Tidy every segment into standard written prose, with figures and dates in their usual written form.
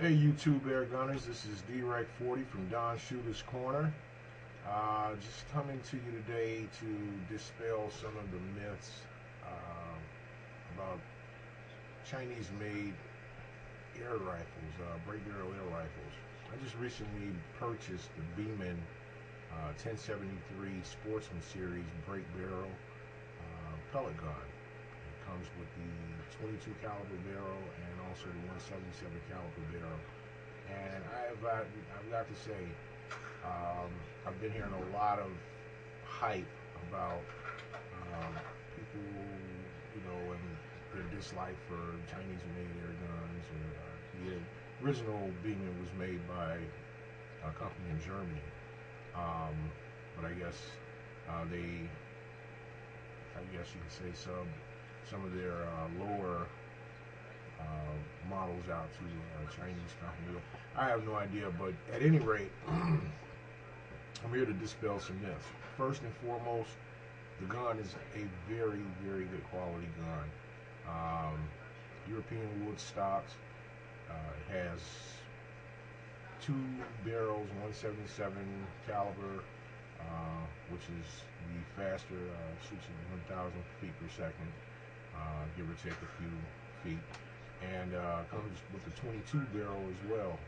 Hey YouTube air gunners, this is D-Rec40 from Don Shooter's Corner. Just coming to you today to dispel some of the myths about Chinese-made air rifles, break barrel air rifles. I just recently purchased the Beeman 1073 Sportsman Series break barrel pellet gun. It comes with the 22 caliber barrel and also the 177 caliber barrel. And I've got to say, I've been hearing a lot of hype about people, and their dislike for Chinese-made air guns. The original Beeman was made by a company in Germany, but I guess you could say some of their lower models out to a Chinese company. I have no idea, but at any rate, I'm here to dispel some myths. First and foremost, the gun is a very, very good quality gun. European wood stocks. It has two barrels, 177 caliber, which is the faster, shoots at 1,000 feet per second, give or take a few feet, and comes with the 22 barrel as well,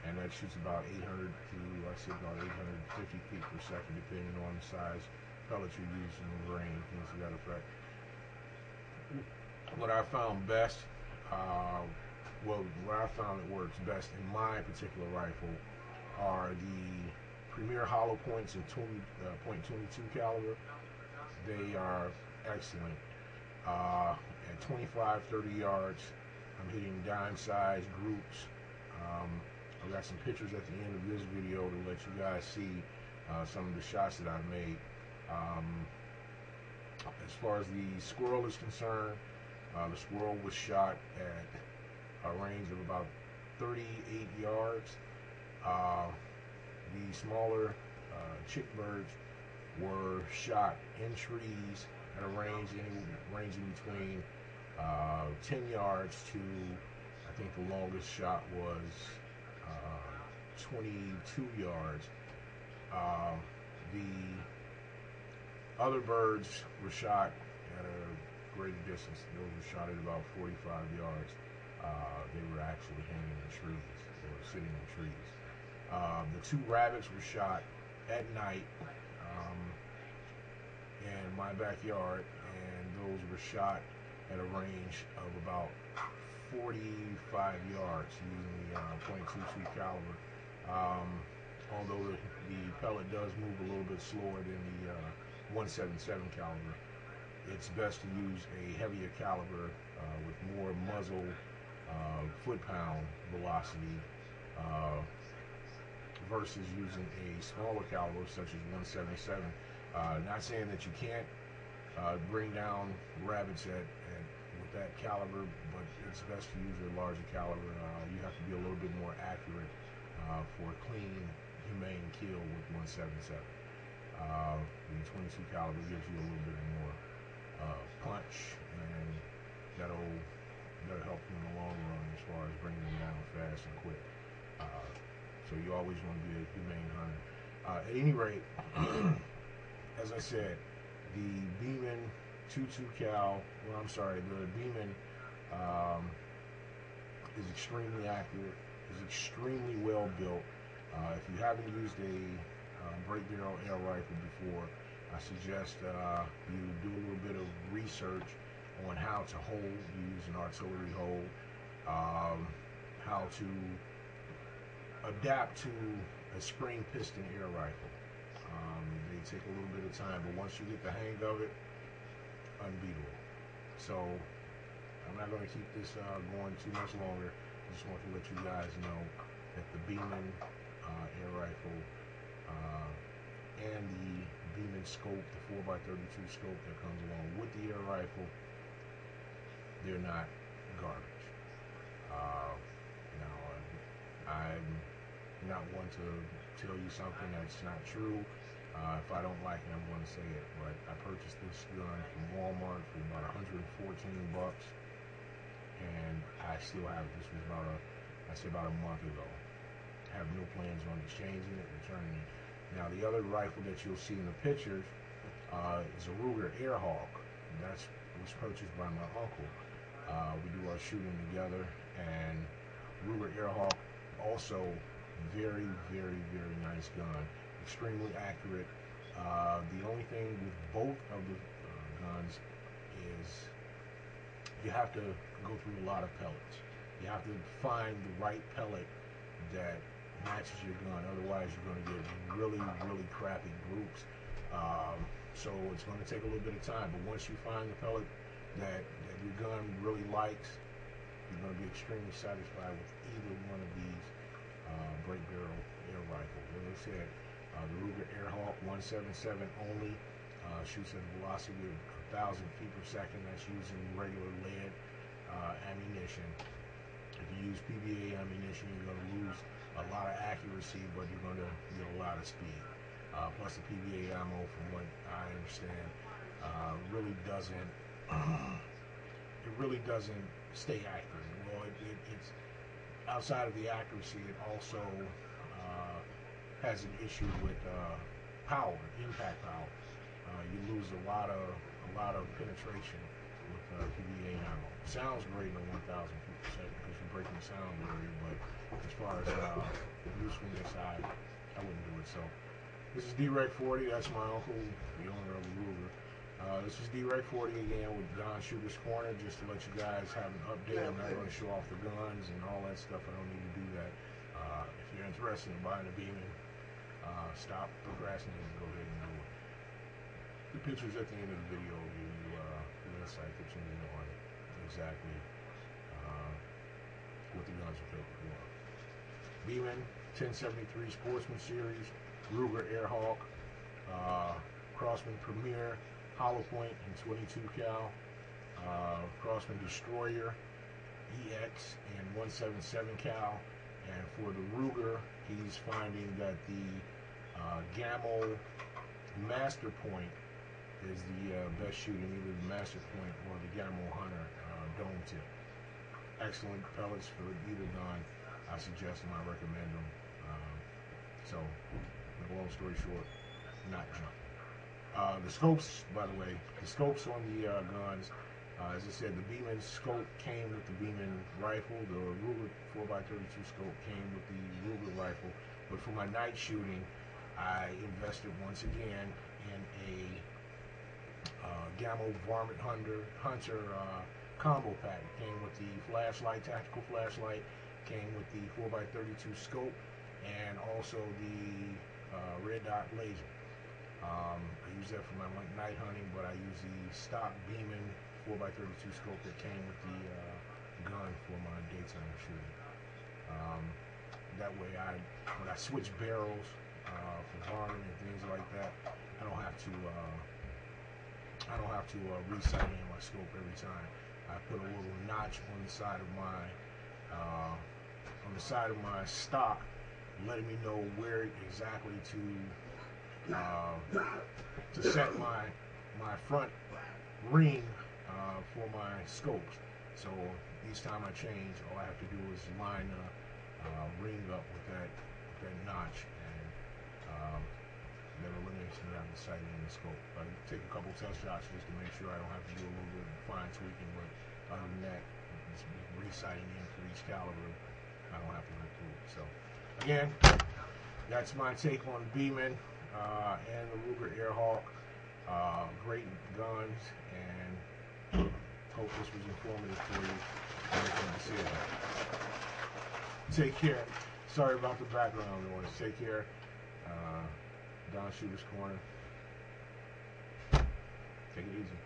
and that shoots about 800 to, I say, about 850 feet per second, depending on the size pellets you're using, the range, things to that effect. What I found best, what I found that works best in my particular rifle are the Premier hollow points in .22 caliber. They are excellent. At 25, 30 yards, I'm hitting dime-sized groups. I've got some pictures at the end of this video to let you guys see some of the shots that I've made. As far as the squirrel is concerned, the squirrel was shot at a range of about 38 yards. The smaller chick birds were shot in trees at a range ranging between 10 yards to, I think the longest shot was 22 yards. The other birds were shot at a greater distance. Those were shot at about 45 yards. They were actually hanging in trees. They were sitting in trees. The two rabbits were shot at night in my backyard, and those were shot at a range of about 45 yards using the .22 caliber. Although the pellet does move a little bit slower than the 177 caliber, it's best to use a heavier caliber with more muzzle foot-pound velocity versus using a smaller caliber such as 177. Not saying that you can't bring down rabbits with that caliber, but it's best to use a larger caliber. You have to be a little bit more accurate for a clean, humane kill with 177. The 22 caliber gives you a little bit more punch, and that'll help you in the long run as far as bringing them down fast and quick. So you always want to be a humane hunter. At any rate, as I said, the Beeman 22 cal, the Beeman is extremely accurate, is extremely well built. If you haven't used a break barrel air rifle before, I suggest you do a little bit of research on how to hold, use an artillery hold, how to adapt to a spring piston air rifle. They take a little bit of time, but once you get the hang of it, unbeatable. So I'm not going to keep this going too much longer. I just want to let you guys know that the Beeman air rifle and the Beeman scope, the 4x32 scope that comes along with the air rifle, they're not garbage. I'm not one to tell you something that's not true. If I don't like it, I'm going to say it. But I purchased this gun from Walmart for about 114 bucks, and I still have it. This was about a month ago. Have no plans on exchanging it, returning it. Now the other rifle that you'll see in the pictures is a Ruger Airhawk. That was purchased by my uncle. We do our shooting together, and Ruger Airhawk also very, very, very nice gun. Extremely accurate. The only thing with both of the guns is you have to go through a lot of pellets. You have to find the right pellet that matches your gun. Otherwise, you're going to get really, really crappy groups. So it's going to take a little bit of time. But once you find the pellet that your gun really likes, you're going to be extremely satisfied with either one of these break barrel air rifles. As I said, the Ruger Airhawk 177 only shoots at a velocity of 1,000 feet per second. That's using regular lead ammunition. If you use PVA ammunition, you're going to lose a lot of accuracy, but you're going to get a lot of speed. Plus the PVA ammo, from what I understand, really doesn't stay accurate. Well, it's outside of the accuracy, it also has an issue with power, impact power. You lose a lot of penetration with PVA ammo. Sounds great on 1,000 feet per second because you're breaking the sound barrier, but as far as usefulness, I wouldn't do it. So this is D-Rec 40. That's my uncle, the owner of the Ruger. This is D-Rec 40 again with Don Shooter's Corner, just to let you guys have an update. I'm not going to show off the guns and all that stuff. I don't need to do that. If you're interested in buying a Beeman, stop procrastinating and go ahead and do it. The pictures at the end of the video will give you the insight that you need on exactly what the guns are capable of. Beeman 1073 Sportsman Series, Ruger Airhawk, Crossman Premier, Hollow Point in 22 cal, Crossman Destroyer EX in 177 cal, and for the Ruger, he's finding that the Gamma Master Point is the best shooting, either the Master Point or the Gamma Hunter dome tip. Excellent pellets for either gun. I suggest them, I recommend them. So, long story short, not junk. The scopes, by the way, the scopes on the guns, as I said, the Beeman scope came with the Beeman rifle. The Ruger 4x32 scope came with the Ruger rifle. But for my night shooting, I invested once again in a Gamma Varmint Hunter combo pack. It came with the flashlight, tactical flashlight, came with the 4x32 scope, and also the red dot laser. I use that for my night hunting, but I use the stock Beeman 4x32 scope that came with the gun for my daytime shooting. That way, when I switch barrels for varmint and things like that, I don't have to resight in my scope every time. I put a little notch on the side of my stock, letting me know where exactly to set my front ring for my scopes. So each time I change, all I have to do is line a ring up with that notch, and that eliminates me having to sight in the scope. I take a couple test shots just to make sure I don't have to do a little bit of fine tweaking, but other than that, just resighting in for each caliber, I don't have to go through it. So again, that's my take on Beeman and the Ruger Airhawk. Great guns, and hope this was informative for you. Take care. Sorry about the background noise. Take care. Don Shooter's Corner. Take it easy.